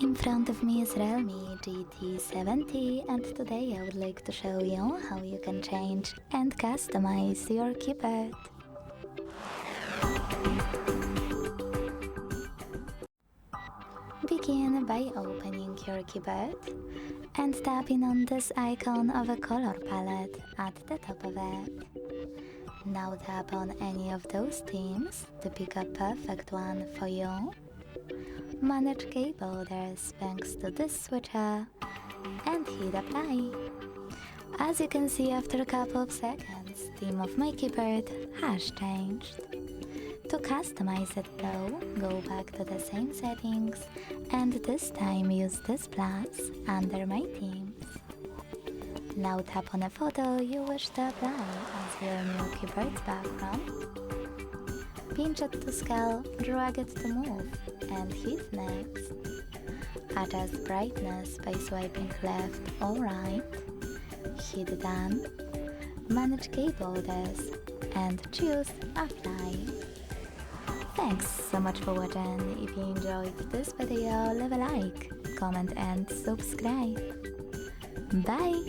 In front of me is REALME GT 70 and today I would like to show you how you can change and customize your keyboard. Begin by opening your keyboard and tapping on this icon of a color palette at the top of it. Now tap on any of those themes to pick a perfect one for you. Manage keyboarders thanks to this switcher and hit apply. As you can see, after a couple of seconds, theme of my keyboard has changed. To customize it though, go back to the same settings and this time use this plus under my themes. Now tap on a photo you wish to apply as your new keyboard's background. Pinch it to scale, drag it to move, and hit next. Adjust brightness by swiping left or right. Hit done. Manage keyboarders and choose apply. Thanks so much for watching. If you enjoyed this video, leave a like, comment and subscribe. Bye!